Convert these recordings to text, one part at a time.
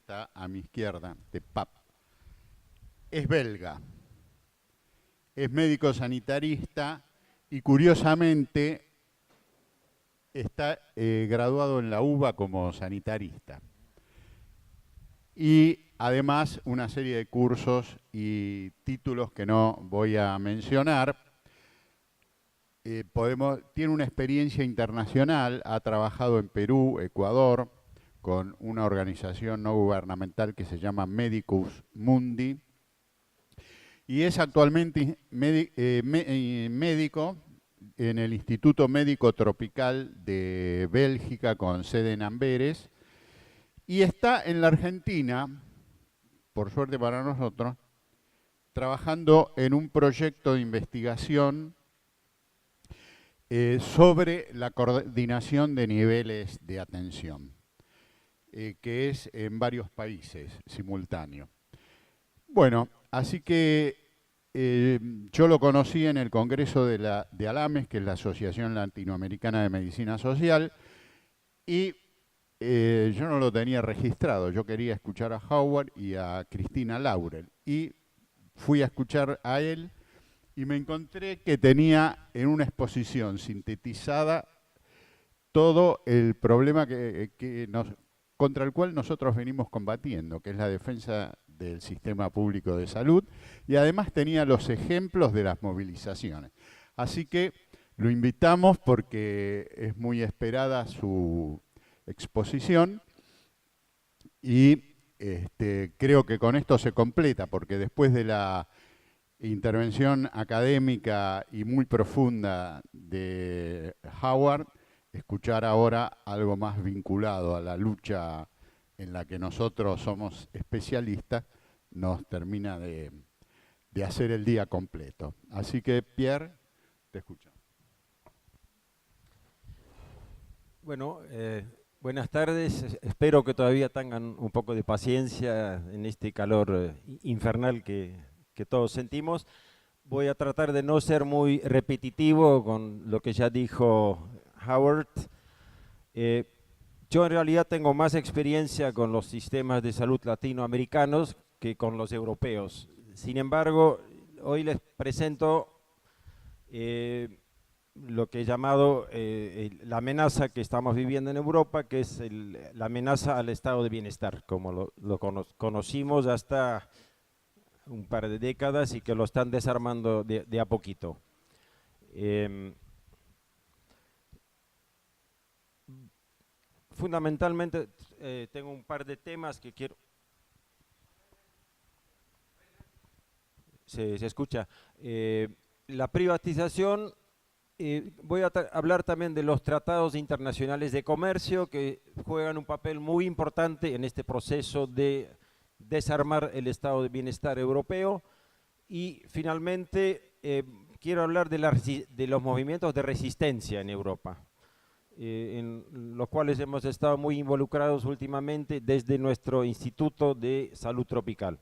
está a mi izquierda, de PAP. Es belga, es médico sanitarista y curiosamente está graduado en la UBA como sanitarista. Y además una serie de cursos y títulos que no voy a mencionar. Tiene una experiencia internacional, ha trabajado en Perú, Ecuador, con una organización no gubernamental que se llama Medicus Mundi, y es actualmente médico en el Instituto Médico Tropical de Bélgica, con sede en Amberes, y está en la Argentina, por suerte para nosotros, trabajando en un proyecto de investigación sobre la coordinación de niveles de atención, que es en varios países simultáneo. Bueno, así que yo lo conocí en el Congreso de ALAMES, que es la Asociación Latinoamericana de Medicina Social, y yo no lo tenía registrado. Yo quería escuchar a Howard y a Cristina Laurel, y fui a escuchar a él y me encontré que tenía en una exposición sintetizada todo el problema contra el cual nosotros venimos combatiendo, que es la defensa del sistema público de salud, y además tenía los ejemplos de las movilizaciones. Así que lo invitamos porque es muy esperada su exposición y creo que con esto se completa, porque después de la intervención académica y muy profunda de Howard, escuchar ahora algo más vinculado a la lucha en la que nosotros somos especialistas, nos termina de hacer el día completo. Así que, Pierre, te escucho. Bueno, buenas tardes. Espero que todavía tengan un poco de paciencia en este calor infernal que todos sentimos. Voy a tratar de no ser muy repetitivo con lo que ya dijo Howard. Yo en realidad tengo más experiencia con los sistemas de salud latinoamericanos que con los europeos. Sin embargo, hoy les presento lo que he llamado la amenaza que estamos viviendo en Europa, que es la amenaza al estado de bienestar, como lo conocimos hasta un par de décadas y que lo están desarmando de a poquito. Fundamentalmente tengo un par de temas que quiero... Se escucha. La privatización, voy a hablar también de los tratados internacionales de comercio que juegan un papel muy importante en este proceso de desarmar el estado de bienestar europeo, y finalmente quiero hablar de los movimientos de resistencia en Europa, en los cuales hemos estado muy involucrados últimamente desde nuestro Instituto de Salud Tropical.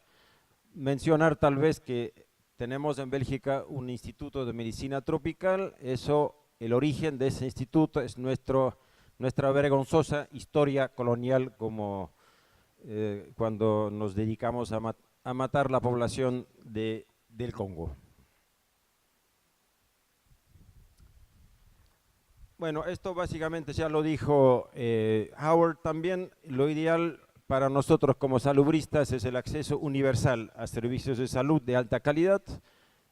Mencionar tal vez que tenemos en Bélgica un Instituto de Medicina Tropical. El origen de ese instituto es nuestra vergonzosa historia colonial, como cuando nos dedicamos a matar la población del Congo. Bueno, esto básicamente ya lo dijo Howard también. Lo ideal para nosotros como salubristas es el acceso universal a servicios de salud de alta calidad,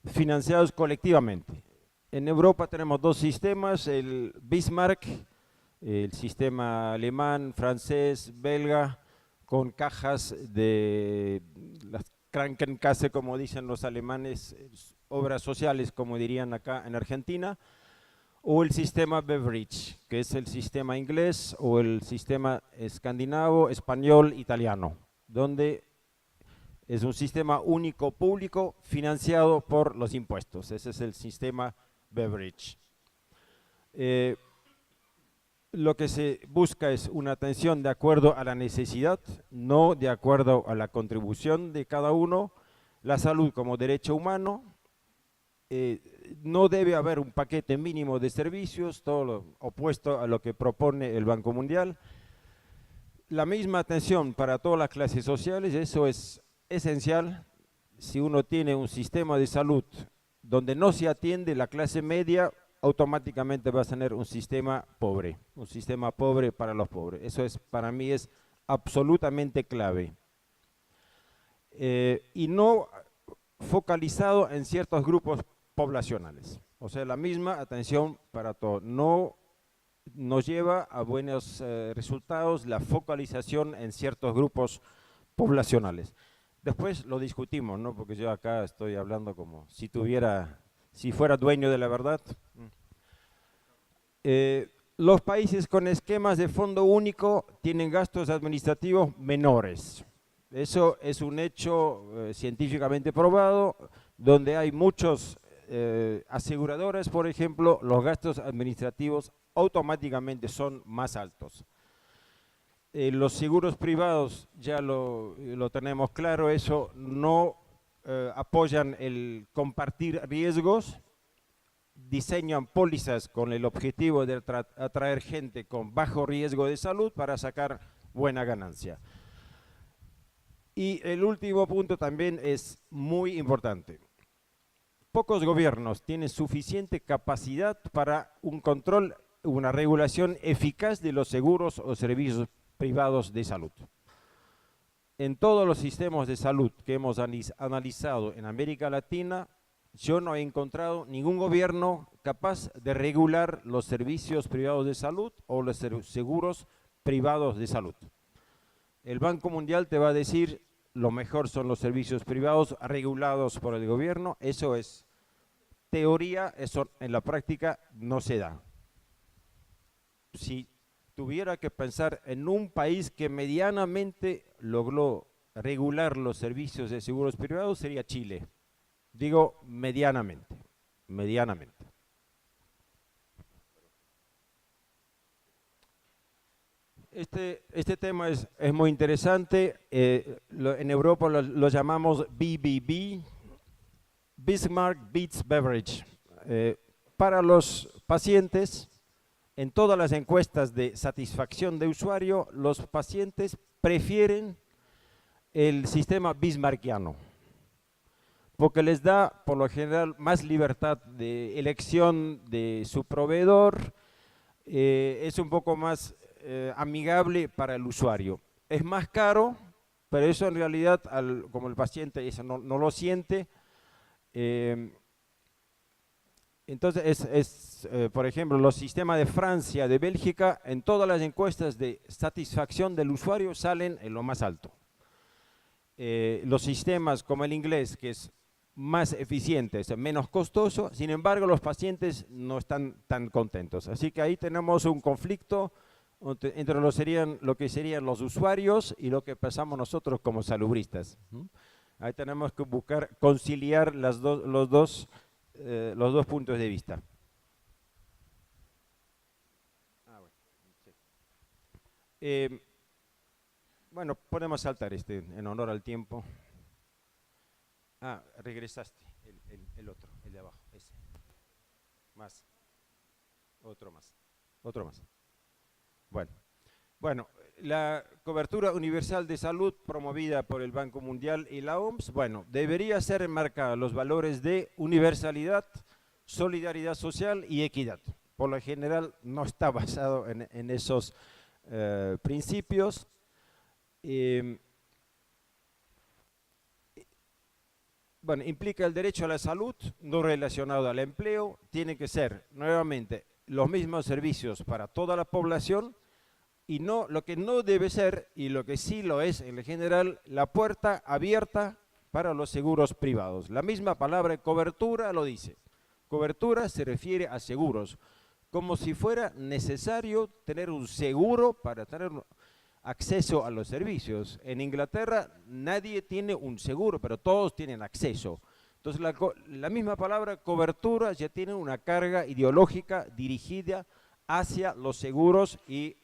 financiados colectivamente. En Europa tenemos dos sistemas, el Bismarck, el sistema alemán, francés, belga, con cajas de las Krankenkasse, como dicen los alemanes, obras sociales, como dirían acá en Argentina, o el sistema Beveridge, que es el sistema inglés, o el sistema escandinavo, español, italiano, donde es un sistema único público financiado por los impuestos. Ese es el sistema Beveridge. Lo que se busca es una atención de acuerdo a la necesidad, no de acuerdo a la contribución de cada uno. La salud como derecho humano. No debe haber un paquete mínimo de servicios, todo lo opuesto a lo que propone el Banco Mundial. La misma atención para todas las clases sociales, eso es esencial. Si uno tiene un sistema de salud donde no se atiende la clase media, automáticamente va a tener un sistema pobre para los pobres. Eso es, para mí es absolutamente clave. Y no focalizado en ciertos grupos poblacionales. O sea, la misma atención para todos. No nos lleva a buenos resultados la focalización en ciertos grupos poblacionales. Después lo discutimos, ¿no? Porque yo acá estoy hablando como si fuera dueño de la verdad. Los países con esquemas de fondo único tienen gastos administrativos menores. Eso es un hecho científicamente probado, donde hay muchos aseguradoras, por ejemplo, los gastos administrativos automáticamente son más altos. Los seguros privados, ya lo tenemos claro, eso no apoyan el compartir riesgos, diseñan pólizas con el objetivo de atraer gente con bajo riesgo de salud para sacar buena ganancia. Y el último punto también es muy importante. Pocos gobiernos tienen suficiente capacidad para un control, una regulación eficaz de los seguros o servicios privados de salud. En todos los sistemas de salud que hemos analizado en América Latina, yo no he encontrado ningún gobierno capaz de regular los servicios privados de salud o los seguros privados de salud. El Banco Mundial te va a decir, lo mejor son los servicios privados regulados por el gobierno. Eso es teoría, eso en la práctica no se da. Si tuviera que pensar en un país que medianamente logró regular los servicios de seguros privados, sería Chile. Digo medianamente. Este tema es muy interesante. En Europa lo llamamos BBB, Bismarck Beats Beverage. Para los pacientes, en todas las encuestas de satisfacción de usuario, los pacientes prefieren el sistema bismarckiano, porque les da, por lo general, más libertad de elección de su proveedor, es un poco más amigable para el usuario. Es más caro, pero eso en realidad, como el paciente eso no lo siente, entonces por ejemplo, los sistemas de Francia, de Bélgica, en todas las encuestas de satisfacción del usuario salen en lo más alto. Los sistemas como el inglés, que es más eficiente, es menos costoso, sin embargo los pacientes no están tan contentos. Así que ahí tenemos un conflicto entre lo que serían los usuarios y lo que pensamos nosotros como salubristas. Ahí tenemos que buscar conciliar los dos puntos de vista. Bueno, podemos saltar en honor al tiempo. Regresaste, el otro, el de abajo, ese. Más. Otro más. Bueno, la cobertura universal de salud promovida por el Banco Mundial y la OMS, bueno, debería ser enmarcada los valores de universalidad, solidaridad social y equidad. Por lo general no está basado en esos principios. Bueno, implica el derecho a la salud, no relacionado al empleo, tiene que ser nuevamente los mismos servicios para toda la población y no lo que no debe ser, y lo que sí lo es en general, la puerta abierta para los seguros privados. La misma palabra cobertura lo dice. Cobertura se refiere a seguros, como si fuera necesario tener un seguro para tener acceso a los servicios. En Inglaterra nadie tiene un seguro, pero todos tienen acceso. Entonces la misma palabra cobertura ya tiene una carga ideológica dirigida hacia los seguros y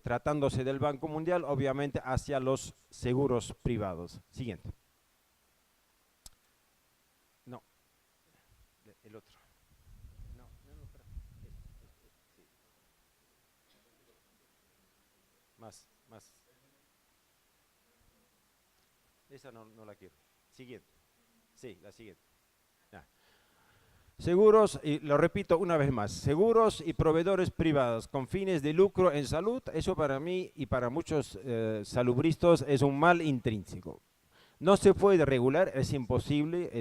tratándose del Banco Mundial, obviamente hacia los seguros privados. Siguiente. No, el otro. Más esa no la quiero. Siguiente. Sí, la siguiente. Ah. Seguros, y lo repito una vez más, seguros y proveedores privados con fines de lucro en salud, eso para mí y para muchos salubristas es un mal intrínseco. No se puede regular, es imposible,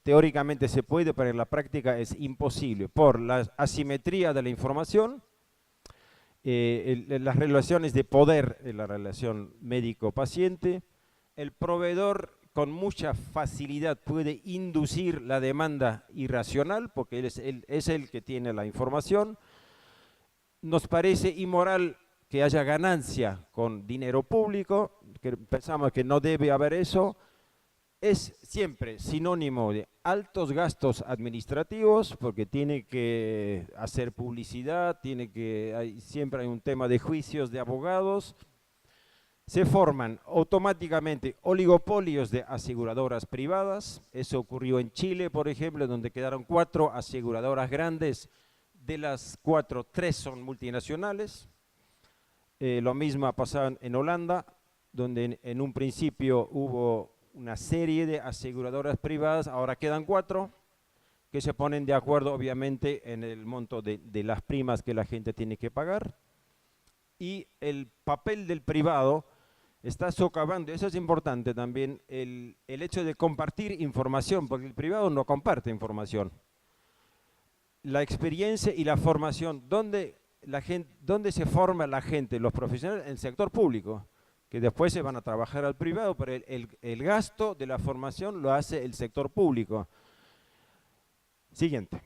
teóricamente se puede, pero en la práctica es imposible por la asimetría de la información, las relaciones de poder en la relación médico-paciente. El proveedor con mucha facilidad puede inducir la demanda irracional porque él es el que tiene la información. Nos parece inmoral que haya ganancia con dinero público, que pensamos que no debe haber eso. Es siempre sinónimo de altos gastos administrativos porque tiene que hacer publicidad, siempre hay un tema de juicios de abogados. Se forman automáticamente oligopolios de aseguradoras privadas. Eso ocurrió en Chile, por ejemplo, donde quedaron 4 aseguradoras grandes. De las 4, 3 son multinacionales. Lo mismo ha pasado en Holanda, donde en un principio hubo una serie de aseguradoras privadas, ahora quedan 4 que se ponen de acuerdo obviamente en el monto de las primas que la gente tiene que pagar. Y el papel del privado está socavando, eso es importante también, el hecho de compartir información, porque el privado no comparte información. La experiencia y la formación, ¿dónde se forma la gente, los profesionales? En el sector público, que después se van a trabajar al privado, pero el gasto de la formación lo hace el sector público. Siguiente.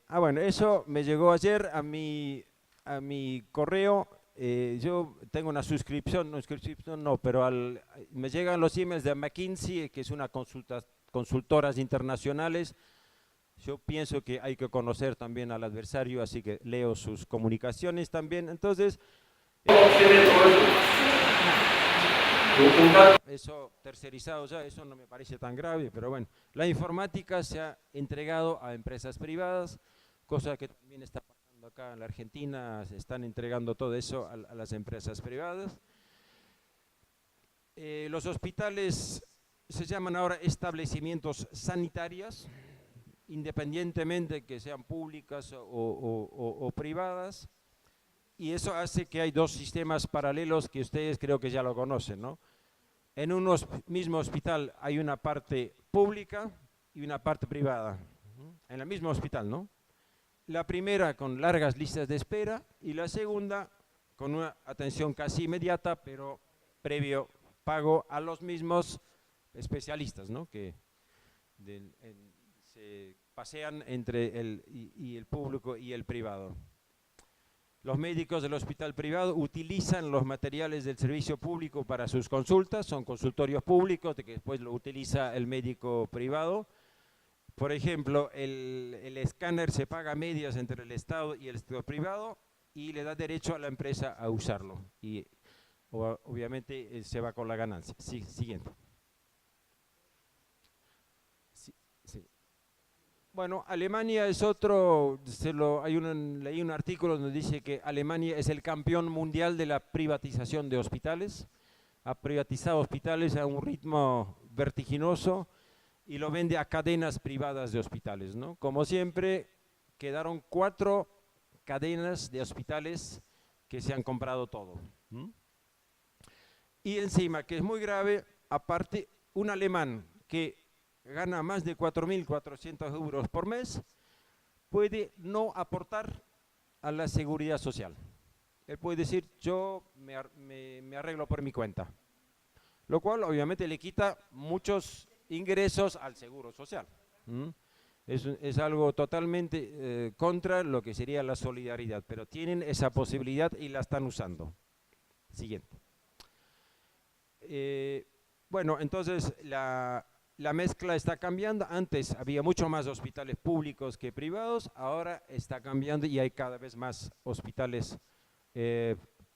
Bueno, eso me llegó ayer a mi correo. Yo tengo una suscripción, pero me llegan los emails de McKinsey, que es una consultoras internacionales. Yo pienso que hay que conocer también al adversario, así que leo sus comunicaciones también. Entonces, eso tercerizado ya, eso no me parece tan grave, pero bueno, la informática se ha entregado a empresas privadas, cosa que también está pasando acá en la Argentina, se están entregando todo eso a las empresas privadas. Los hospitales se llaman ahora establecimientos sanitarios, independientemente que sean públicas o privadas, y eso hace que hay 2 sistemas paralelos que ustedes creo que ya lo conocen, ¿no? En un mismo hospital hay una parte pública y una parte privada, en el mismo hospital, ¿no? La primera con largas listas de espera y la segunda con una atención casi inmediata, pero previo pago a los mismos especialistas, ¿no? Que se pasean entre el público y el privado. Los médicos del hospital privado utilizan los materiales del servicio público para sus consultas, son consultorios públicos que después lo utiliza el médico privado. Por ejemplo, el escáner se paga a medias entre el Estado y el sector privado y le da derecho a la empresa a usarlo. Y obviamente se va con la ganancia. Sí, siguiente. Sí. Bueno, Alemania es otro, leí un artículo donde dice que Alemania es el campeón mundial de la privatización de hospitales. Ha privatizado hospitales a un ritmo vertiginoso y lo vende a cadenas privadas de hospitales, ¿no? Como siempre, quedaron 4 cadenas de hospitales que se han comprado todo. Y encima, que es muy grave, aparte, un alemán que gana más de 4.400 euros por mes, puede no aportar a la seguridad social. Él puede decir, yo me arreglo por mi cuenta. Lo cual obviamente le quita muchos ingresos al seguro social. Es algo totalmente contra lo que sería la solidaridad, pero tienen esa posibilidad y la están usando. Siguiente. Bueno, entonces la mezcla está cambiando. Antes había mucho más hospitales públicos que privados, ahora está cambiando y hay cada vez más hospitales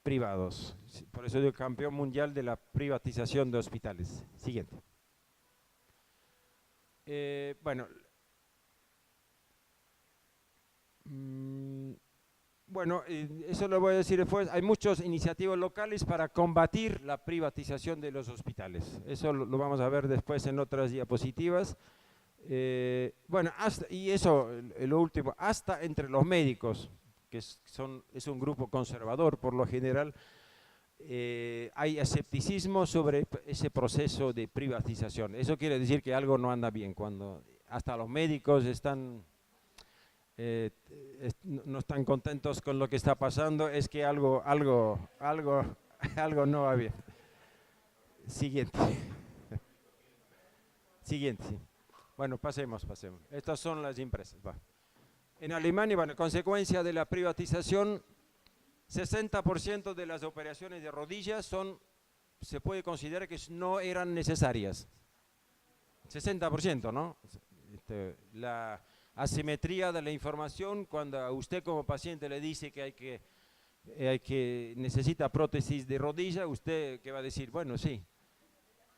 privados. Por eso soy campeón mundial de la privatización de hospitales. Siguiente. Bueno, Bueno, eso lo voy a decir después. Hay muchas iniciativas locales para combatir la privatización de los hospitales. Eso lo vamos a ver después en otras diapositivas. Bueno, y eso, lo último, hasta entre los médicos, que es un grupo conservador por lo general, hay escepticismo sobre ese proceso de privatización. Eso quiere decir que algo no anda bien, cuando hasta los médicos están, no están contentos con lo que está pasando, es que algo no va bien. Siguiente. Siguiente. Bueno, pasemos. Estas son las empresas. Va. En Alemania, bueno, consecuencia de la privatización, 60% de las operaciones de rodillas se puede considerar que no eran necesarias. 60%, ¿no? La asimetría de la información, cuando a usted como paciente le dice que necesita prótesis de rodilla, ¿usted qué va a decir? Bueno, sí.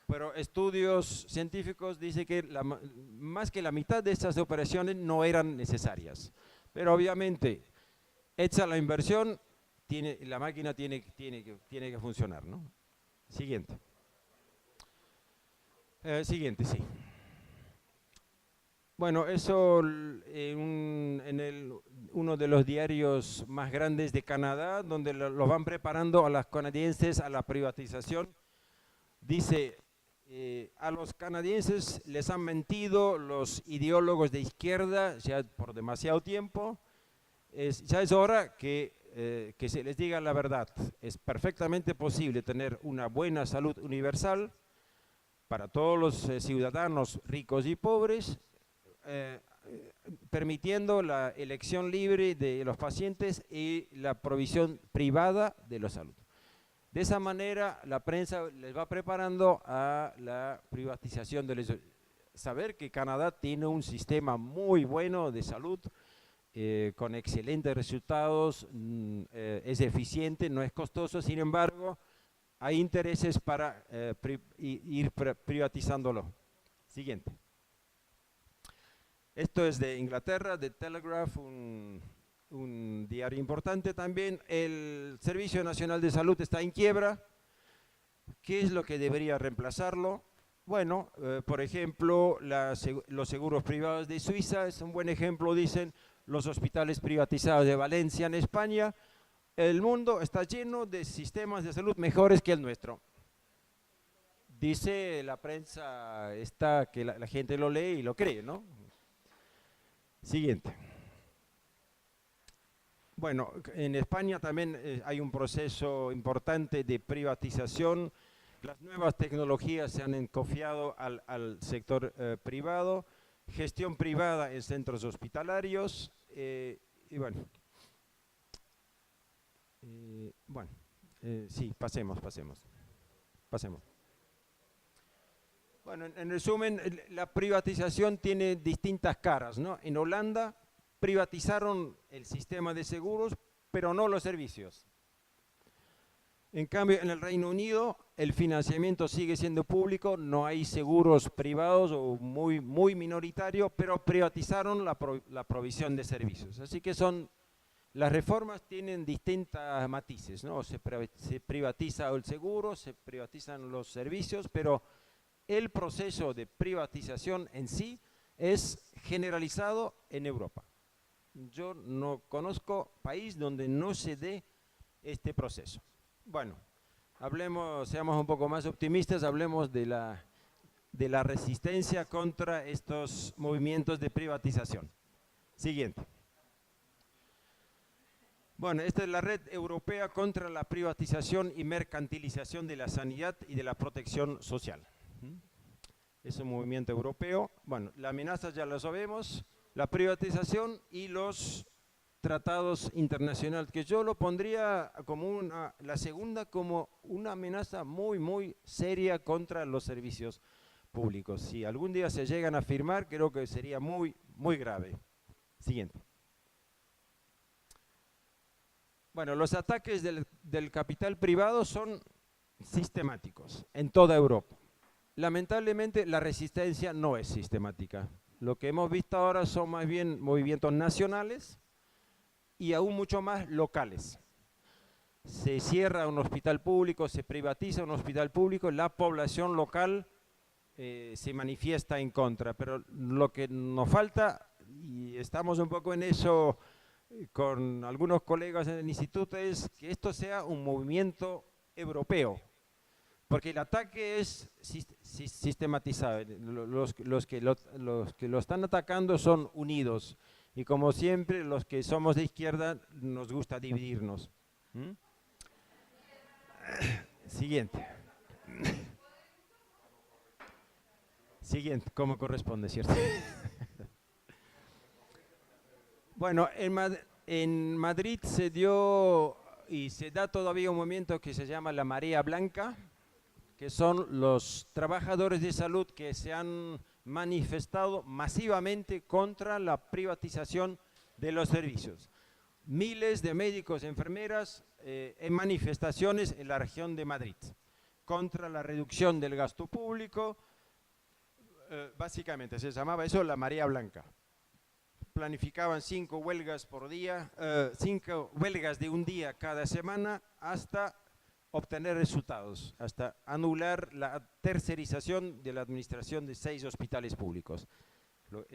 Pero estudios científicos dicen que más que la mitad de estas operaciones no eran necesarias. Pero obviamente, hecha la inversión, la máquina tiene que funcionar, ¿no? Siguiente. Siguiente, sí. Bueno, eso en uno de los diarios más grandes de Canadá, donde los van preparando a los canadienses a la privatización, dice, a los canadienses les han mentido los ideólogos de izquierda ya por demasiado tiempo, ya es hora que se les diga la verdad. Es perfectamente posible tener una buena salud universal para todos los ciudadanos ricos y pobres, permitiendo la elección libre de los pacientes y la provisión privada de la salud. De esa manera, la prensa les va preparando a la privatización saber que Canadá tiene un sistema muy bueno de salud, con excelentes resultados, es eficiente, no es costoso, sin embargo, hay intereses para ir privatizándolo. Siguiente. Esto es de Inglaterra, de Telegraph, un diario importante también. El Servicio Nacional de Salud está en quiebra. ¿Qué es lo que debería reemplazarlo? Bueno, por ejemplo, los seguros privados de Suiza es un buen ejemplo, dicen los hospitales privatizados de Valencia en España. El mundo está lleno de sistemas de salud mejores que el nuestro. Dice la prensa que la gente lo lee y lo cree, ¿no? Siguiente. Bueno, en España también hay un proceso importante de privatización. Las nuevas tecnologías se han encofiado al sector privado, gestión privada en centros hospitalarios, y bueno. Sí, pasemos. Bueno, en resumen, la privatización tiene distintas caras, ¿no? En Holanda privatizaron el sistema de seguros, pero no los servicios. En cambio, en el Reino Unido, el financiamiento sigue siendo público, no hay seguros privados o muy minoritario, pero privatizaron la provisión de servicios. Así que las reformas tienen distintas matices, ¿no? Se privatiza el seguro, se privatizan los servicios, pero el proceso de privatización en sí es generalizado en Europa. Yo no conozco país donde no se dé este proceso. Bueno, seamos un poco más optimistas, hablemos de la resistencia contra estos movimientos de privatización. Siguiente. Bueno, esta es la Red Europea contra la Privatización y Mercantilización de la Sanidad y de la Protección Social. Es un movimiento europeo. Bueno, la amenaza ya la sabemos, la privatización y los tratados internacionales, que yo lo pondría como la segunda como una amenaza muy seria contra los servicios públicos. Si algún día se llegan a firmar, creo que sería muy grave. Siguiente. Bueno, los ataques del capital privado son sistemáticos en toda Europa. Lamentablemente, la resistencia no es sistemática. Lo que hemos visto ahora son más bien movimientos nacionales y aún mucho más locales. Se cierra un hospital público, se privatiza un hospital público, la población local se manifiesta en contra, pero lo que nos falta, y estamos un poco en eso con algunos colegas en el instituto, es que esto sea un movimiento europeo, porque el ataque es sistematizado, los que lo están atacando son unidos, y como siempre los que somos de izquierda nos gusta dividirnos. Siguiente. Siguiente, como corresponde, ¿cierto? Bueno, en Madrid se dio y se da todavía un movimiento que se llama la Marea Blanca, que son los trabajadores de salud que se han manifestado masivamente contra la privatización de los servicios. Miles de médicos y enfermeras en manifestaciones en la región de Madrid contra la reducción del gasto público. Básicamente se llamaba eso la Marea Blanca. Planificaban 5 huelgas por día, 5 huelgas de un día cada semana hasta obtener resultados, hasta anular la tercerización de la administración de 6 hospitales públicos. Lo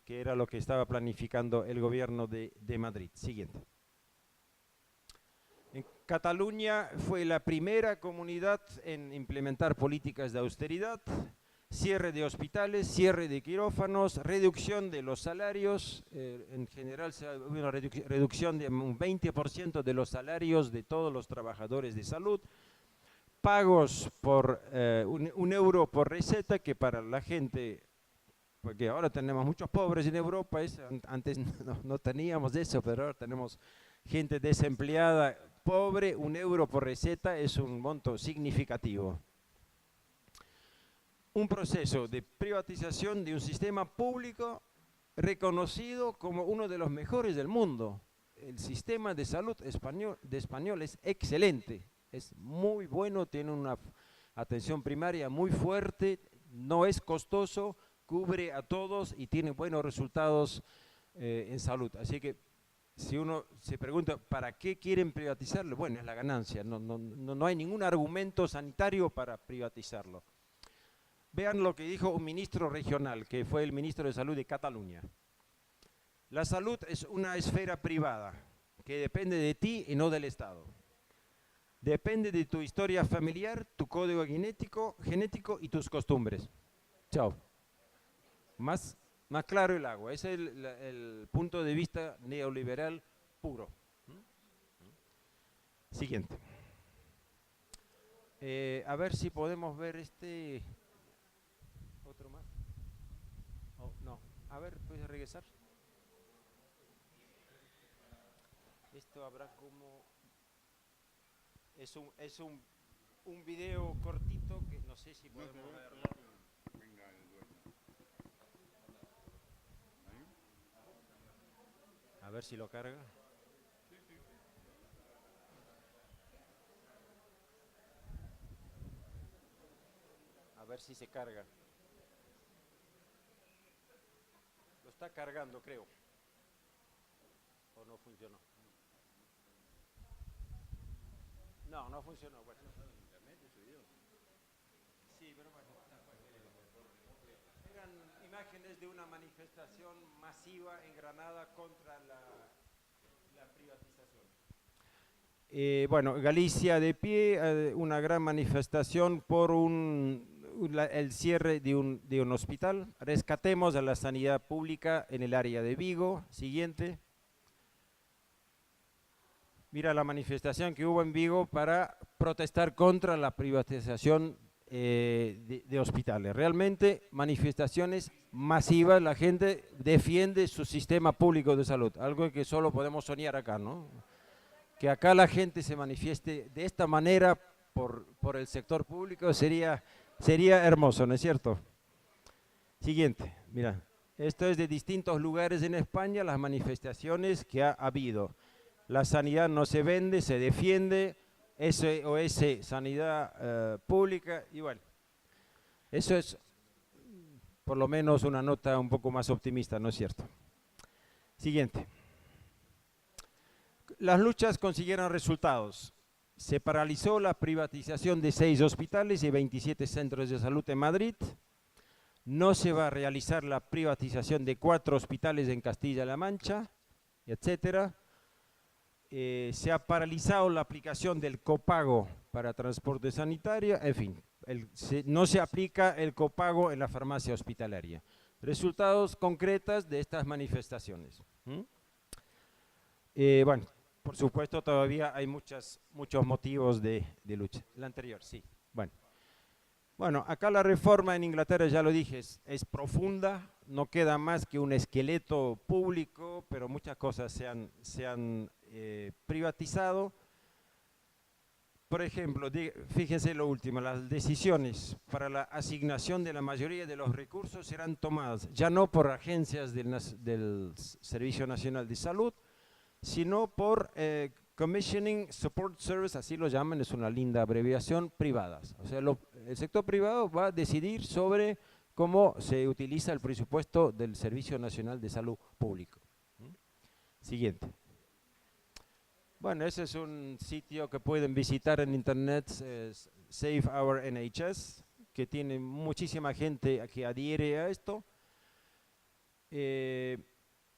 que era lo que estaba planificando el gobierno de Madrid. Siguiente. En Cataluña fue la primera comunidad en implementar políticas de austeridad, cierre de hospitales, cierre de quirófanos, reducción de los salarios, en general hubo una reducción de un 20% de los salarios de todos los trabajadores de salud, pagos por un euro por receta, que para la gente, porque ahora tenemos muchos pobres en Europa, antes no teníamos eso, pero ahora tenemos gente desempleada, pobre, 1 euro por receta es un monto significativo. Un proceso de privatización de un sistema público reconocido como uno de los mejores del mundo. El sistema de salud español es excelente, es muy bueno, tiene una atención primaria muy fuerte, no es costoso, cubre a todos y tiene buenos resultados en salud. Así que si uno se pregunta, ¿para qué quieren privatizarlo? Bueno, es la ganancia, no hay ningún argumento sanitario para privatizarlo. Vean lo que dijo un ministro regional, que fue el ministro de Salud de Cataluña. La salud es una esfera privada que depende de ti y no del Estado. Depende de tu historia familiar, tu código genético y tus costumbres. Chao. Más claro el agua. Ese es el punto de vista neoliberal puro. Siguiente. A ver si podemos ver este... ¿Otro más? Oh, no. A ver, ¿puedes regresar? Esto habrá como... Es un video cortito que no sé si podemos verlo. A ver si lo carga. A ver si se carga. Lo está cargando, creo. ¿O no funcionó? No funcionó. Bueno. Sí, pero bueno. Eran imágenes de una manifestación masiva en Granada contra la privatización. Bueno, Galicia de pie, una gran manifestación por el cierre de un hospital. Rescatemos a la sanidad pública en el área de Vigo. Siguiente. Mira la manifestación que hubo en Vigo para protestar contra la privatización de hospitales. Realmente manifestaciones masivas, la gente defiende su sistema público de salud, algo que solo podemos soñar acá, ¿no? Que acá la gente se manifieste de esta manera por el sector público sería hermoso, ¿no es cierto? Siguiente, mira, esto es de distintos lugares en España, las manifestaciones que ha habido. La sanidad no se vende, se defiende, SOS, sanidad pública, y bueno, eso es por lo menos una nota un poco más optimista, ¿no es cierto? Siguiente. las luchas consiguieron resultados. Se paralizó la privatización de 6 hospitales y 27 centros de salud en Madrid. No se va a realizar la privatización de 4 hospitales en Castilla-La Mancha, etcétera. Se ha paralizado la aplicación del copago para transporte sanitario, en fin, no se aplica el copago en la farmacia hospitalaria. Resultados concretos de estas manifestaciones. Bueno, por supuesto todavía hay muchos motivos de lucha. La anterior, sí. Bueno, acá la reforma en Inglaterra, ya lo dije, es profunda, no queda más que un esqueleto público, pero muchas cosas se han privatizado. Por ejemplo, fíjense lo último, las decisiones para la asignación de la mayoría de los recursos serán tomadas ya no por agencias del Servicio Nacional de Salud, sino por Commissioning Support Service, así lo llaman, es una linda abreviación, privadas. O sea, el sector privado va a decidir sobre cómo se utiliza el presupuesto del Servicio Nacional de Salud Público. Siguiente. Bueno, ese es un sitio que pueden visitar en internet, Save Our NHS, que tiene muchísima gente que adhiere a esto.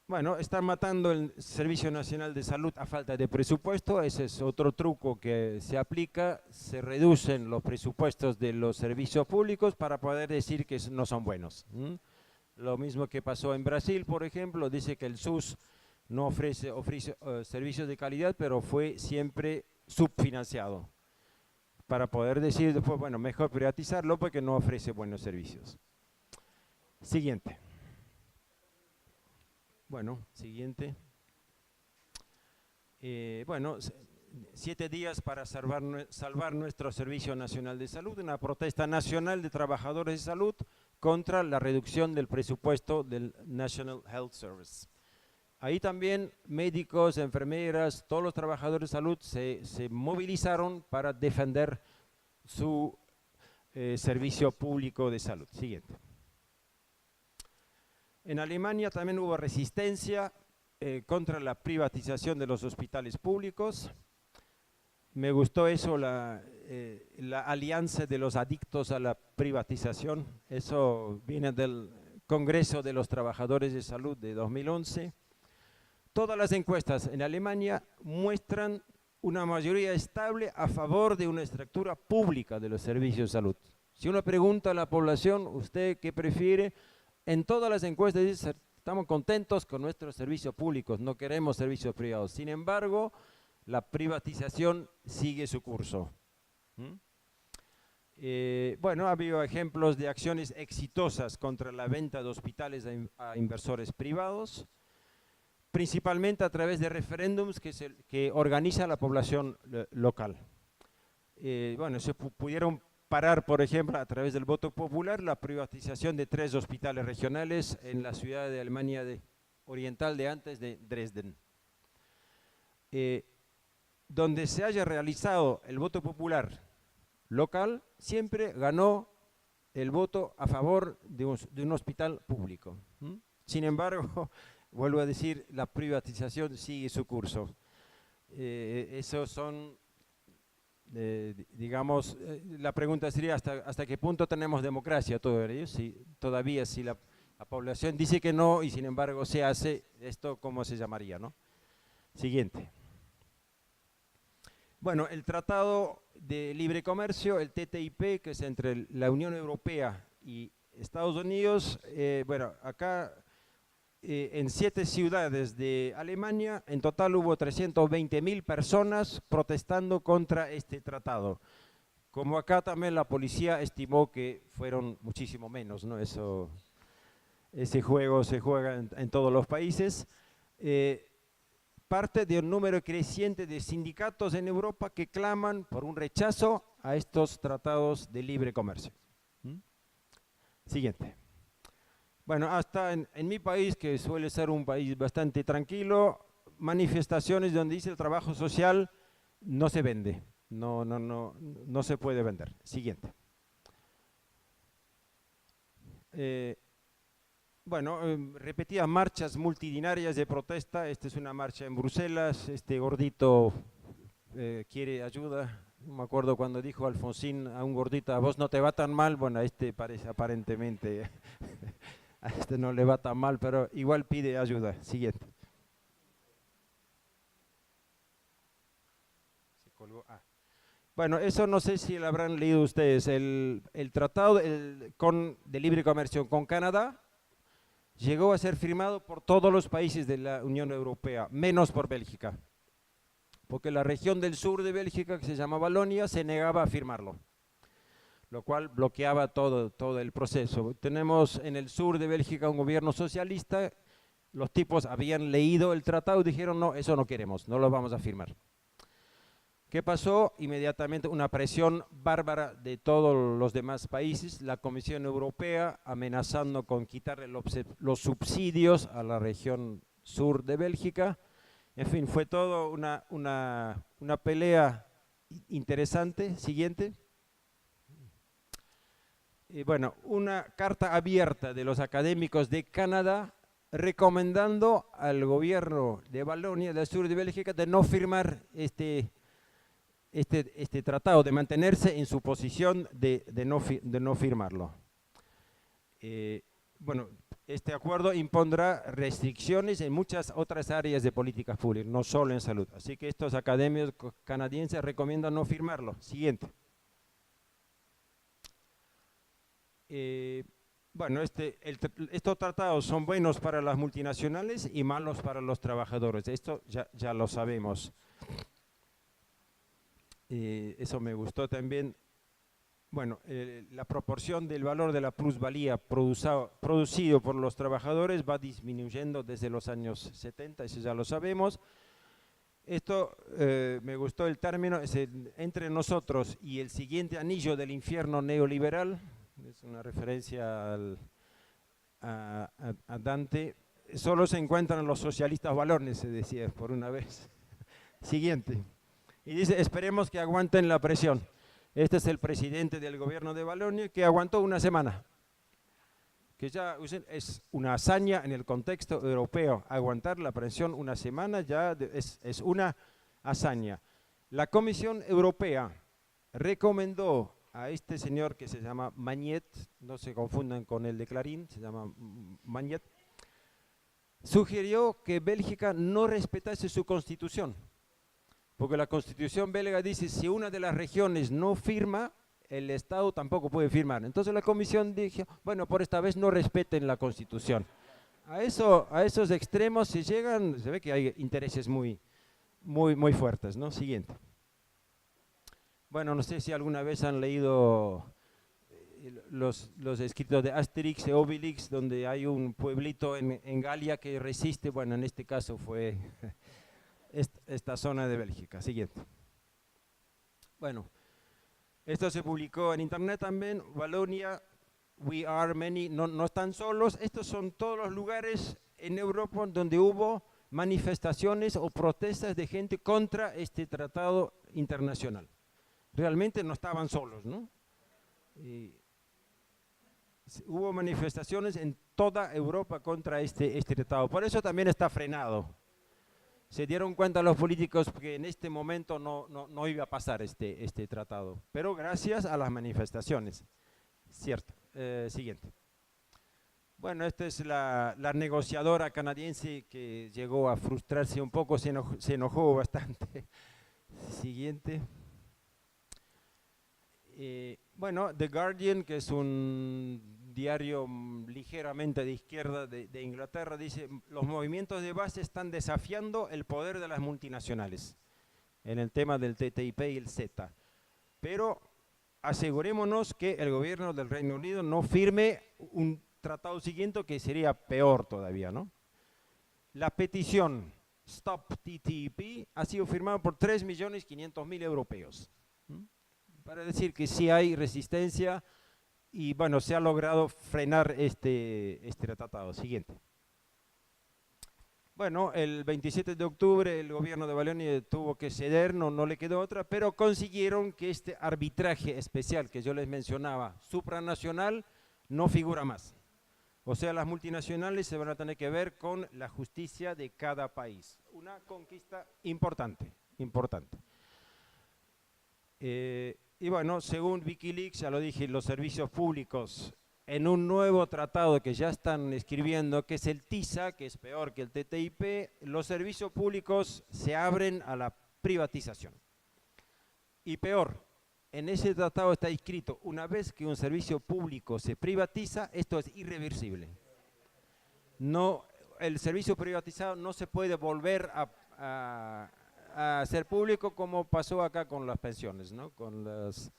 Bueno, están matando el Servicio Nacional de Salud a falta de presupuesto, ese es otro truco que se aplica, se reducen los presupuestos de los servicios públicos para poder decir que no son buenos. Lo mismo que pasó en Brasil, por ejemplo, dice que el SUS no ofrece servicios de calidad, pero fue siempre subfinanciado, para poder decir después, bueno, mejor privatizarlo porque no ofrece buenos servicios. Siguiente. Bueno, siguiente. Bueno, 7 días para salvar nuestro Servicio Nacional de Salud, una protesta nacional de trabajadores de salud contra la reducción del presupuesto del National Health Service. Ahí también médicos, enfermeras, todos los trabajadores de salud se movilizaron para defender su servicio público de salud. Siguiente. En Alemania también hubo resistencia contra la privatización de los hospitales públicos. Me gustó eso, la alianza de los adictos a la privatización. Eso viene del Congreso de los Trabajadores de Salud de 2011. Todas las encuestas en Alemania muestran una mayoría estable a favor de una estructura pública de los servicios de salud. Si uno pregunta a la población, ¿usted qué prefiere? En todas las encuestas dice, estamos contentos con nuestros servicios públicos, no queremos servicios privados. Sin embargo, la privatización sigue su curso. Bueno, ha habido ejemplos de acciones exitosas contra la venta de hospitales a inversores privados, principalmente a través de referéndums que organiza la población local. Bueno, se pudieron parar, por ejemplo, a través del voto popular, la privatización de 3 hospitales regionales en la ciudad de Alemania Oriental de antes de Dresden. Donde se haya realizado el voto popular local, siempre ganó el voto a favor de un hospital público. Sin embargo, vuelvo a decir, la privatización sigue su curso. Esos son, digamos, la pregunta sería hasta qué punto tenemos democracia todavía. Si la población dice que no y sin embargo se hace, esto ¿cómo se llamaría, no? Siguiente. Bueno, el Tratado de Libre Comercio, el TTIP, que es entre la Unión Europea y Estados Unidos, bueno, acá en 7 ciudades de Alemania, en total hubo 320.000 personas protestando contra este tratado. Como acá también la policía estimó que fueron muchísimo menos, ¿no? Ese juego se juega en todos los países. Parte de un número creciente de sindicatos en Europa que claman por un rechazo a estos tratados de libre comercio. Siguiente. Bueno, hasta en mi país, que suele ser un país bastante tranquilo, manifestaciones donde dice el trabajo social no se vende, no se puede vender. Siguiente. Bueno, repetidas marchas multitudinarias de protesta. Esta es una marcha en Bruselas. Este gordito quiere ayuda. No me acuerdo cuando dijo Alfonsín a un gordito, a vos no te va tan mal. Bueno, a este parece aparentemente, a este no le va tan mal, pero igual pide ayuda. Siguiente. Se colgó. Bueno, eso no sé si lo habrán leído ustedes. El tratado de libre comercio con Canadá llegó a ser firmado por todos los países de la Unión Europea, menos por Bélgica, porque la región del sur de Bélgica, que se llama Valonia, se negaba a firmarlo, lo cual bloqueaba todo el proceso. Tenemos en el sur de Bélgica un gobierno socialista, los tipos habían leído el tratado y dijeron, no, eso no queremos, no lo vamos a firmar. ¿Qué pasó? Inmediatamente una presión bárbara de todos los demás países, la Comisión Europea amenazando con quitarle los subsidios a la región sur de Bélgica. En fin, fue todo una pelea interesante. Siguiente. Y bueno, una carta abierta de los académicos de Canadá recomendando al gobierno de Valonia, del sur de Bélgica, de no firmar este tratado, de mantenerse en su posición de no firmarlo. Bueno, este acuerdo impondrá restricciones en muchas otras áreas de políticas públicas, no solo en salud. Así que estos académicos canadienses recomiendan no firmarlo. Siguiente. Bueno, estos tratados son buenos para las multinacionales y malos para los trabajadores. Esto ya lo sabemos. Eso me gustó también. Bueno, la proporción del valor de la plusvalía producido por los trabajadores va disminuyendo desde los años 70, eso ya lo sabemos. Esto me gustó el término, es entre nosotros y el siguiente anillo del infierno neoliberal, es una referencia a Dante. Solo se encuentran los socialistas balones, se decía por una vez. Siguiente. Y dice, esperemos que aguanten la presión. Este es el presidente del gobierno de Valonia que aguantó una semana. Que ya es una hazaña en el contexto europeo. Aguantar la presión una semana ya es una hazaña. La Comisión Europea recomendó a este señor que se llama Magnet, no se confundan con el de Clarín, se llama Magnet, sugirió que Bélgica no respetase su constitución. Porque la Constitución belga dice, si una de las regiones no firma, el Estado tampoco puede firmar. Entonces la Comisión dijo, bueno, por esta vez no respeten la Constitución. A esos extremos se llegan, se ve que hay intereses muy fuertes, ¿no? Siguiente. Bueno, no sé si alguna vez han leído los escritos de Asterix y Obelix, donde hay un pueblito en Galia que resiste. Bueno, en este caso fue esta zona de Bélgica. Siguiente. Bueno, esto se publicó en internet también. Valonia, we are many, no están solos. Estos son todos los lugares en Europa donde hubo manifestaciones o protestas de gente contra este tratado internacional. Realmente no estaban solos, ¿no? Hubo manifestaciones en toda Europa contra este tratado. Por eso también está frenado. Se dieron cuenta los políticos que en este momento no iba a pasar este tratado, pero gracias a las manifestaciones. Cierto. Siguiente. Bueno, esta es la negociadora canadiense que llegó a frustrarse un poco, se enojó bastante. Siguiente. Bueno, The Guardian, que es un diario ligeramente de izquierda de Inglaterra, dice, los movimientos de base están desafiando el poder de las multinacionales en el tema del TTIP y el CETA. Pero asegurémonos que el gobierno del Reino Unido no firme un tratado siguiente que sería peor todavía, ¿no? La petición Stop TTIP ha sido firmada por 3.500.000 europeos. Para decir que sí hay resistencia y bueno, se ha logrado frenar este tratado. Siguiente. Bueno, el 27 de octubre el gobierno de Valonia tuvo que ceder, no le quedó otra, pero consiguieron que este arbitraje especial que yo les mencionaba, supranacional, no figura más. O sea, las multinacionales se van a tener que ver con la justicia de cada país. Una conquista importante, importante. Y bueno, según Wikileaks, ya lo dije, los servicios públicos en un nuevo tratado que ya están escribiendo, que es el TISA, que es peor que el TTIP, los servicios públicos se abren a la privatización. Y peor, en ese tratado está escrito, una vez que un servicio público se privatiza, esto es irreversible. No, el servicio privatizado no se puede volver a ser público como pasó acá con las pensiones, ¿no? Con las,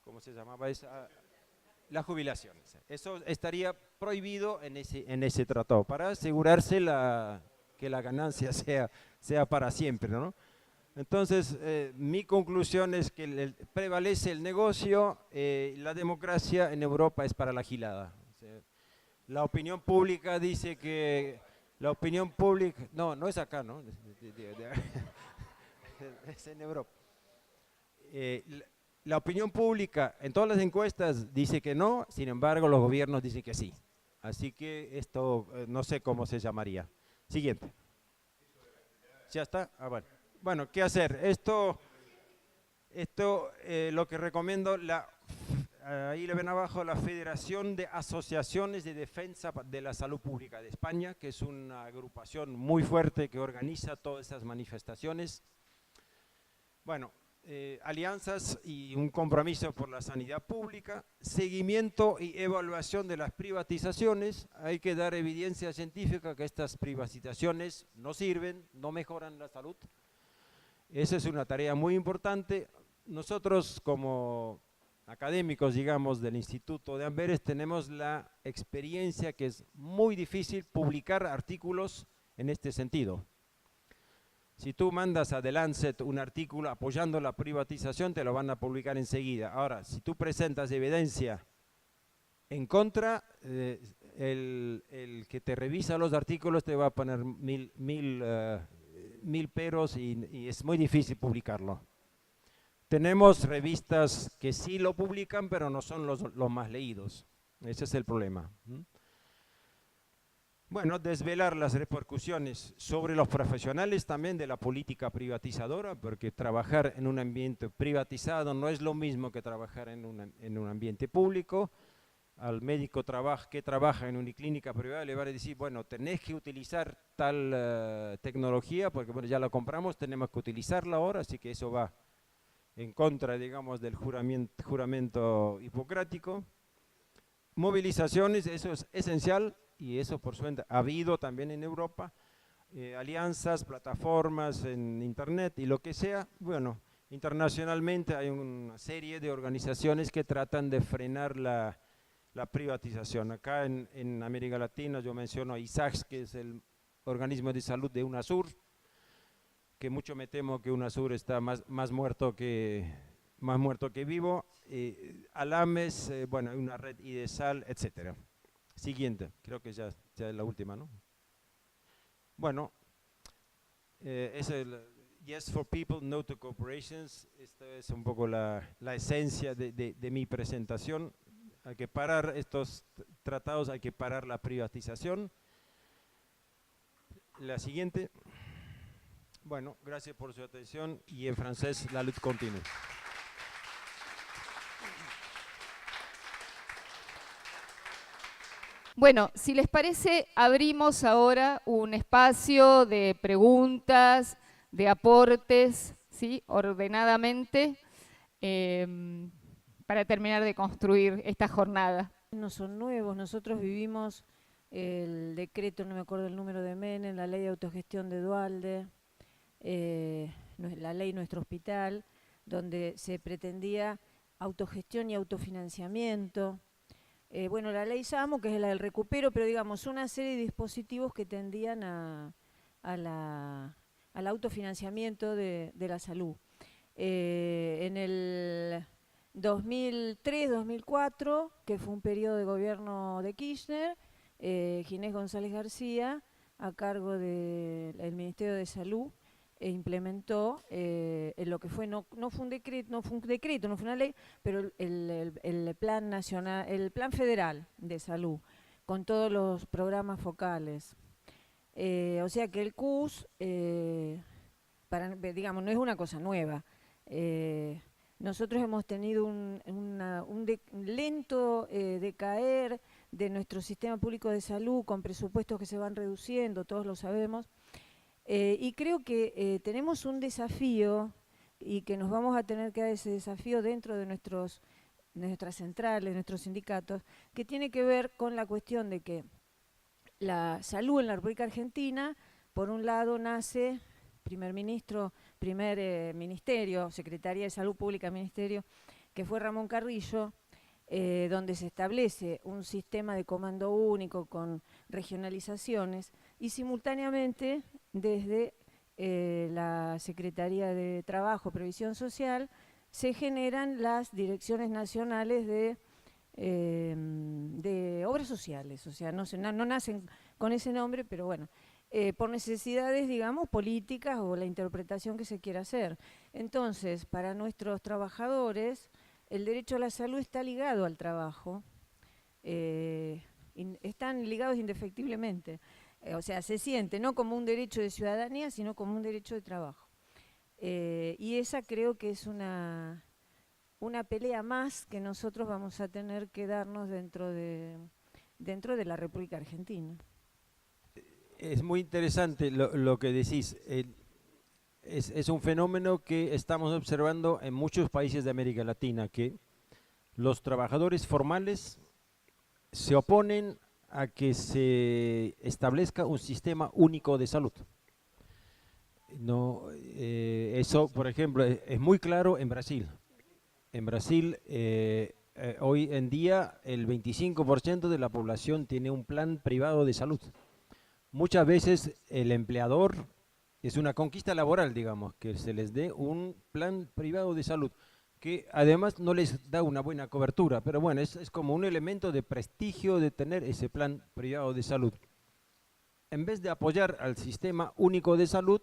¿cómo se llamaba esa? Las jubilaciones. Eso estaría prohibido en ese tratado para asegurarse que la ganancia sea para siempre, ¿no? Entonces, mi conclusión es que prevalece el negocio, la democracia en Europa es para la gilada. O sea, la opinión pública dice que, la opinión pública, no es acá, ¿no? Es en Europa. La opinión pública en todas las encuestas dice que no, sin embargo los gobiernos dicen que sí. Así que esto no sé cómo se llamaría. Siguiente. ¿Ya está? Ah, bueno. Bueno, ¿qué hacer? Esto lo que recomiendo, ahí le ven abajo, la Federación de Asociaciones de Defensa de la Salud Pública de España, que es una agrupación muy fuerte que organiza todas esas manifestaciones. Bueno, alianzas y un compromiso por la sanidad pública, seguimiento y evaluación de las privatizaciones. Hay que dar evidencia científica que estas privatizaciones no sirven, no mejoran la salud. Esa es una tarea muy importante. Nosotros como académicos, digamos, del Instituto de Amberes, tenemos la experiencia que es muy difícil publicar artículos en este sentido. Si tú mandas a The Lancet un artículo apoyando la privatización, te lo van a publicar enseguida. Ahora, si tú presentas evidencia en contra, el que te revisa los artículos te va a poner mil peros y es muy difícil publicarlo. Tenemos revistas que sí lo publican, pero no son los más leídos. Ese es el problema. Bueno, desvelar las repercusiones sobre los profesionales también de la política privatizadora, porque trabajar en un ambiente privatizado no es lo mismo que trabajar en un ambiente público. Al médico que trabaja en una clínica privada le van a decir, bueno, tenés que utilizar tal tecnología, porque bueno, ya la compramos, tenemos que utilizarla ahora, así que eso va en contra, digamos, del juramento hipocrático. Movilizaciones, eso es esencial, y eso por suerte ha habido también en Europa, alianzas, plataformas en internet y lo que sea. Bueno, internacionalmente hay una serie de organizaciones que tratan de frenar la privatización. Acá en América Latina yo menciono a ISACS, que es el organismo de salud de UNASUR, que mucho me temo que UNASUR está más muerto que vivo. Alames, bueno, una red IDESAL, etcétera. Siguiente, creo que ya es la última, ¿no? Bueno, es el Yes for People, No to Corporations. Esta es un poco la esencia de mi presentación. Hay que parar estos tratados, hay que parar la privatización. La siguiente. Bueno, gracias por su atención y en francés la lutte continue. Bueno, si les parece, abrimos ahora un espacio de preguntas, de aportes, ¿sí? Ordenadamente, para terminar de construir esta jornada. No son nuevos, nosotros vivimos el decreto, no me acuerdo el número de Menem, la ley de autogestión de Duhalde, la ley Nuestro Hospital, donde se pretendía autogestión y autofinanciamiento. Bueno, la ley SAMU, que es la del recupero, pero digamos una serie de dispositivos que tendían al autofinanciamiento de la salud. En el 2003-2004, que fue un periodo de gobierno de Kirchner, Ginés González García, a cargo del Ministerio de Salud, implementó lo que fue, no fue un decreto, no fue una ley, pero el plan nacional, el plan federal de salud, con todos los programas focales. O sea que el CUS, digamos, no es una cosa nueva. Nosotros hemos tenido un lento decaer de nuestro sistema público de salud con presupuestos que se van reduciendo, todos lo sabemos. Y creo que tenemos un desafío y que nos vamos a tener que dar ese desafío dentro de nuestras centrales, nuestros sindicatos, que tiene que ver con la cuestión de que la salud en la República Argentina, por un lado, nace primer ministerio, Secretaría de Salud Pública, ministerio, que fue Ramón Carrillo, donde se establece un sistema de comando único con regionalizaciones y simultáneamente desde la Secretaría de Trabajo, Previsión Social, se generan las direcciones nacionales de obras sociales, o sea, no nacen con ese nombre, pero bueno, por necesidades, digamos, políticas o la interpretación que se quiera hacer. Entonces, para nuestros trabajadores, el derecho a la salud está ligado al trabajo, están ligados indefectiblemente. O sea, se siente no como un derecho de ciudadanía, sino como un derecho de trabajo. Y esa creo que es una pelea más que nosotros vamos a tener que darnos dentro de la República Argentina. Es muy interesante lo que decís. Es un fenómeno que estamos observando en muchos países de América Latina, que los trabajadores formales se oponen a que se establezca un sistema único de salud. No, eso, por ejemplo, es muy claro en Brasil. En Brasil, hoy en día, el 25% de la población tiene un plan privado de salud. Muchas veces el empleador, es una conquista laboral, digamos, que se les dé un plan privado de salud, que además no les da una buena cobertura, pero bueno, es como un elemento de prestigio de tener ese plan privado de salud. En vez de apoyar al sistema único de salud,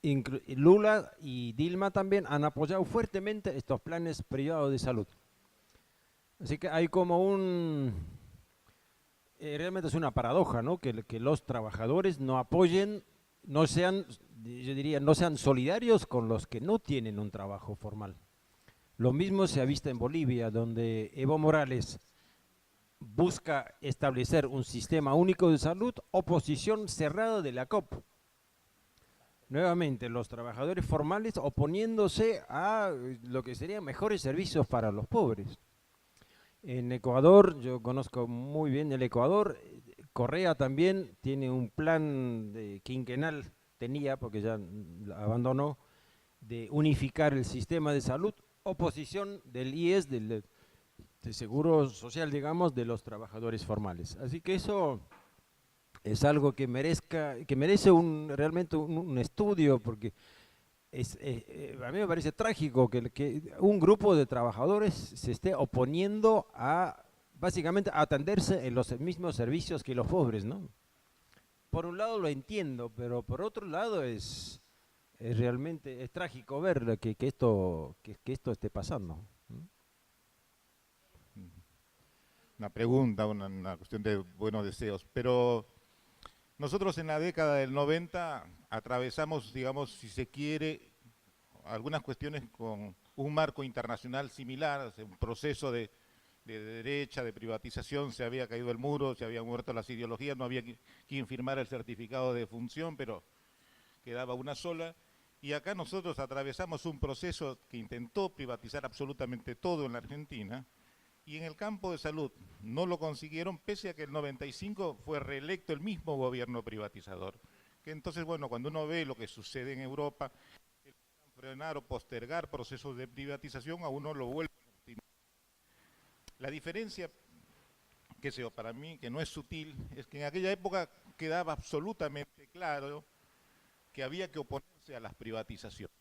Lula y Dilma también han apoyado fuertemente estos planes privados de salud. Así que hay como realmente es una paradoja, ¿no? Que los trabajadores no apoyen, no sean, yo diría, no sean solidarios con los que no tienen un trabajo formal. Lo mismo se ha visto en Bolivia, donde Evo Morales busca establecer un sistema único de salud, oposición cerrada de la COP. Nuevamente, los trabajadores formales oponiéndose a lo que serían mejores servicios para los pobres. En Ecuador, yo conozco muy bien el Ecuador, Correa también tiene un plan quinquenal, tenía, porque ya abandonó, de unificar el sistema de salud, oposición del IES, del Seguro Social, digamos, de los trabajadores formales. Así que eso es algo que merece realmente un estudio, porque a mí me parece trágico que un grupo de trabajadores se esté oponiendo a, básicamente, a atenderse en los mismos servicios que los pobres, ¿no? Por un lado lo entiendo, pero por otro lado es realmente trágico ver que esto esté pasando. Una pregunta, una cuestión de buenos deseos, pero nosotros en la década del 90 atravesamos, digamos, si se quiere, algunas cuestiones con un marco internacional similar, un proceso de derecha, de privatización, se había caído el muro, se habían muerto las ideologías, no había quien firmara el certificado de función, pero quedaba una sola. Y acá nosotros atravesamos un proceso que intentó privatizar absolutamente todo en la Argentina, y en el campo de salud no lo consiguieron, pese a que el 95 fue reelecto el mismo gobierno privatizador. Que entonces, bueno, cuando uno ve lo que sucede en Europa, frenar o postergar procesos de privatización, a uno lo vuelve a optimizar. La diferencia, que sé yo, para mí, que no es sutil, es que en aquella época quedaba absolutamente claro que había que oponerse a las privatizaciones.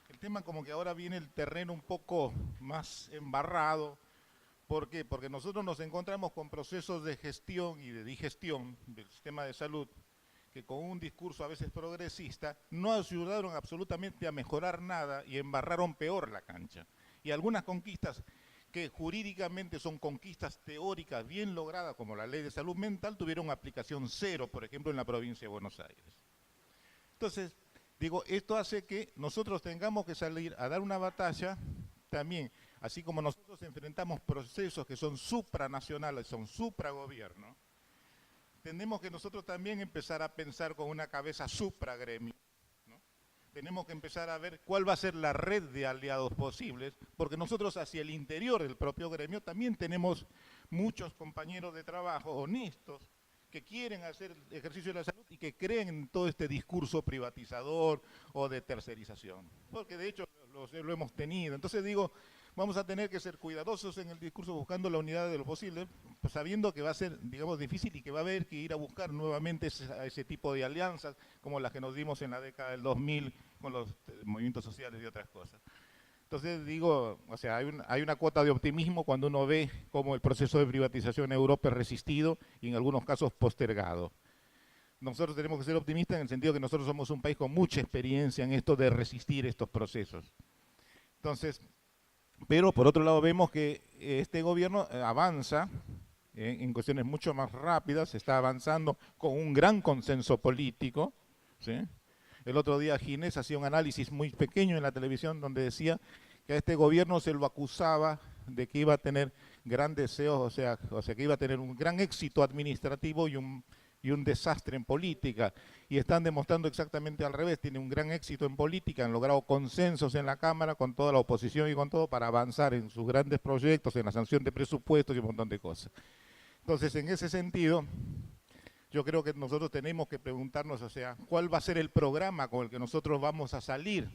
El tema como que ahora viene el terreno un poco más embarrado. ¿Por qué? Porque nosotros nos encontramos con procesos de gestión y de digestión del sistema de salud que con un discurso a veces progresista no ayudaron absolutamente a mejorar nada y embarraron peor la cancha. Y algunas conquistas que jurídicamente son conquistas teóricas bien logradas, como la ley de salud mental, tuvieron aplicación cero, por ejemplo, en la provincia de Buenos Aires. Entonces, digo, esto hace que nosotros tengamos que salir a dar una batalla también, así como nosotros enfrentamos procesos que son supranacionales, son supragobierno, tenemos que nosotros también empezar a pensar con una cabeza supragremio. Tenemos que empezar a ver cuál va a ser la red de aliados posibles, porque nosotros hacia el interior del propio gremio también tenemos muchos compañeros de trabajo honestos que quieren hacer el ejercicio de la salud y que creen en todo este discurso privatizador o de tercerización, porque de hecho lo hemos tenido. Entonces digo, vamos a tener que ser cuidadosos en el discurso buscando la unidad de lo posible, pues sabiendo que va a ser, digamos, difícil y que va a haber que ir a buscar nuevamente ese tipo de alianzas como las que nos dimos en la década del 2000 con los movimientos sociales y otras cosas. Entonces digo, o sea, hay una cuota de optimismo cuando uno ve cómo el proceso de privatización en Europa es resistido y en algunos casos postergado. Nosotros tenemos que ser optimistas en el sentido que nosotros somos un país con mucha experiencia en esto de resistir estos procesos. Entonces, pero por otro lado vemos que este gobierno avanza en cuestiones mucho más rápidas, está avanzando con un gran consenso político, ¿sí? El otro día Ginés hacía un análisis muy pequeño en la televisión donde decía que a este gobierno se lo acusaba de que iba a tener gran deseo, o sea que iba a tener un gran éxito administrativo y un desastre en política. Y están demostrando exactamente al revés, tiene un gran éxito en política, han logrado consensos en la Cámara con toda la oposición y con todo para avanzar en sus grandes proyectos, en la sanción de presupuestos y un montón de cosas. Entonces, en ese sentido, yo creo que nosotros tenemos que preguntarnos, o sea, ¿cuál va a ser el programa con el que nosotros vamos a salir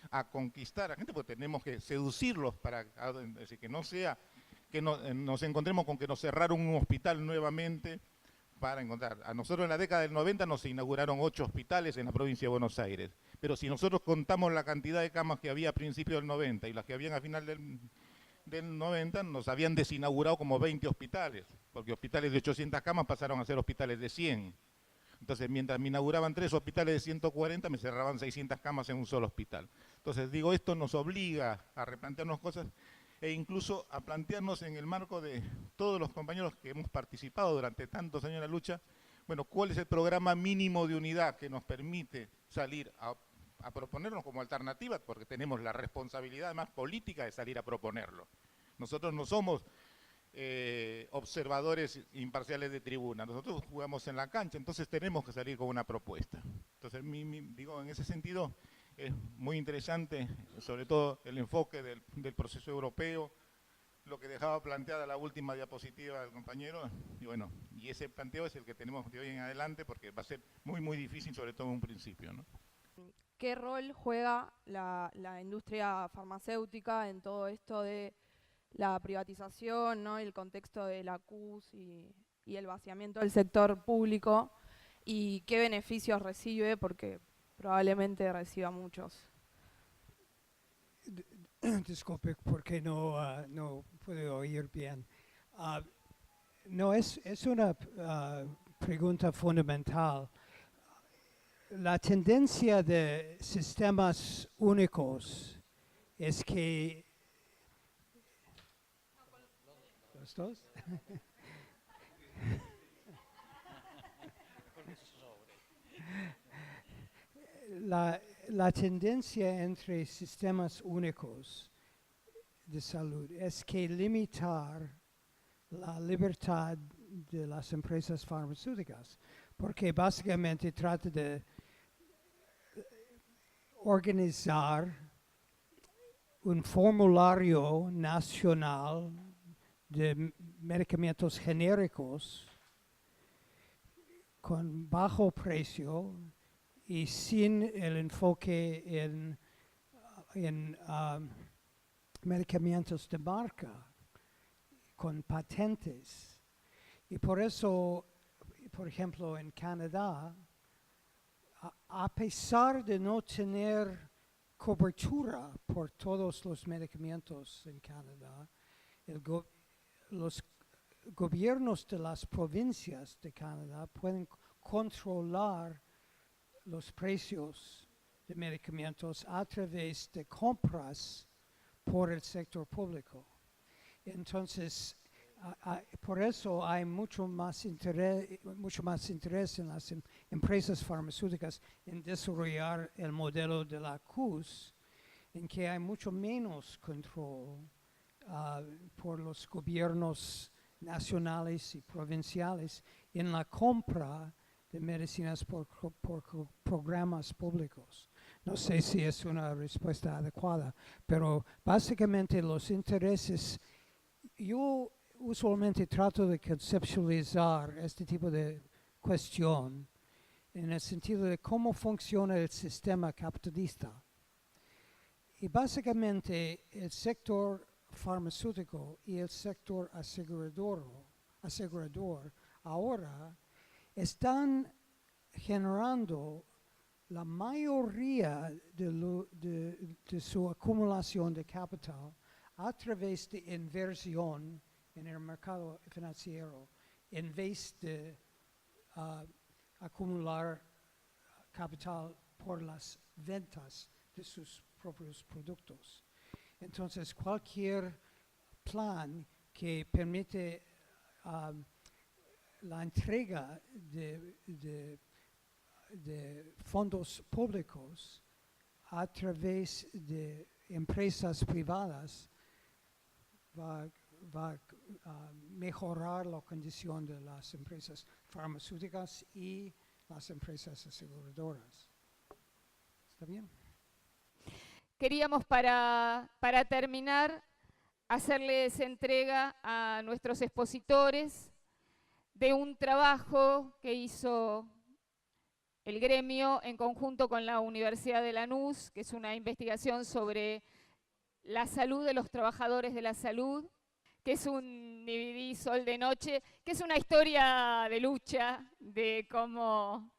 a conquistar a gente? Pues tenemos que seducirlos para decir, que no sea, que nos encontremos con que nos cerraron un hospital nuevamente para encontrar. A nosotros en la década del 90 nos inauguraron 8 hospitales en la provincia de Buenos Aires, pero si nosotros contamos la cantidad de camas que había a principios del 90 y las que habían a final del 90, nos habían desinaugurado como 20 hospitales, porque hospitales de 800 camas pasaron a ser hospitales de 100. Entonces, mientras me inauguraban 3 hospitales de 140, me cerraban 600 camas en un solo hospital. Entonces, digo, esto nos obliga a replantearnos cosas e incluso a plantearnos en el marco de todos los compañeros que hemos participado durante tantos años en la lucha, bueno, ¿cuál es el programa mínimo de unidad que nos permite salir a proponernos como alternativa? Porque tenemos la responsabilidad además política de salir a proponerlo. Nosotros no somos observadores imparciales de tribuna, nosotros jugamos en la cancha, entonces tenemos que salir con una propuesta. Entonces, digo, en ese sentido es muy interesante, sobre todo el enfoque del proceso europeo, lo que dejaba planteada la última diapositiva del compañero, y bueno, y ese planteo es el que tenemos de hoy en adelante, porque va a ser muy, muy difícil, sobre todo en un principio, ¿no? ¿Qué rol juega la industria farmacéutica en todo esto de la privatización, ¿no? El contexto de la CUS y el vaciamiento del sector público? ¿Y qué beneficios recibe? Porque probablemente reciba muchos. Disculpe, porque no puedo oír bien. No, es una pregunta fundamental. La tendencia de sistemas únicos es que... ¿Los dos? La tendencia entre sistemas únicos de salud es que limitar la libertad de las empresas farmacéuticas, porque básicamente trata de organizar un formulario nacional de medicamentos genéricos con bajo precio y sin el enfoque en medicamentos de marca, con patentes. Y por eso, por ejemplo, en Canadá, a pesar de no tener cobertura por todos los medicamentos en Canadá, los gobiernos de las provincias de Canadá pueden controlar los precios de medicamentos a través de compras por el sector público. Entonces, por eso hay mucho más interés en las empresas farmacéuticas en desarrollar el modelo de la CUS, en que hay mucho menos control por los gobiernos nacionales y provinciales en la compra de medicinas por programas públicos. No sé si es una respuesta adecuada, pero básicamente los intereses, yo usualmente trato de conceptualizar este tipo de cuestión en el sentido de cómo funciona el sistema capitalista. Y básicamente el sector farmacéutico y el sector asegurador ahora están generando la mayoría de su acumulación de capital a través de inversión en el mercado financiero, en vez de acumular capital por las ventas de sus propios productos. Entonces, cualquier plan que permite la entrega de fondos públicos a través de empresas privadas va a mejorar la condición de las empresas farmacéuticas y las empresas aseguradoras. ¿Está bien? Queríamos para terminar hacerles entrega a nuestros expositores de un trabajo que hizo el gremio en conjunto con la Universidad de Lanús, que es una investigación sobre la salud de los trabajadores de la salud, que es un Dividí Sol de Noche, que es una historia de lucha, de cómo,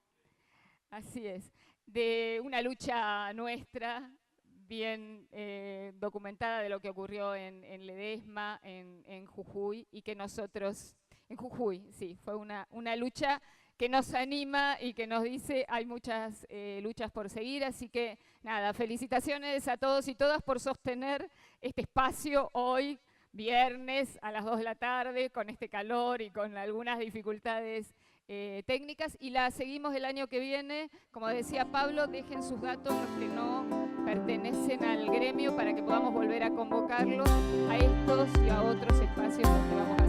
así es, de una lucha nuestra, bien documentada de lo que ocurrió en Ledesma, en Jujuy, y que nosotros, en Jujuy, sí, fue una lucha que nos anima y que nos dice hay muchas luchas por seguir, así que nada, felicitaciones a todos y todas por sostener este espacio hoy, viernes a las 2 de la tarde, con este calor y con algunas dificultades técnicas, y la seguimos el año que viene. Como decía Pablo, dejen sus datos los que no pertenecen al gremio para que podamos volver a convocarlos a estos y a otros espacios donde vamos a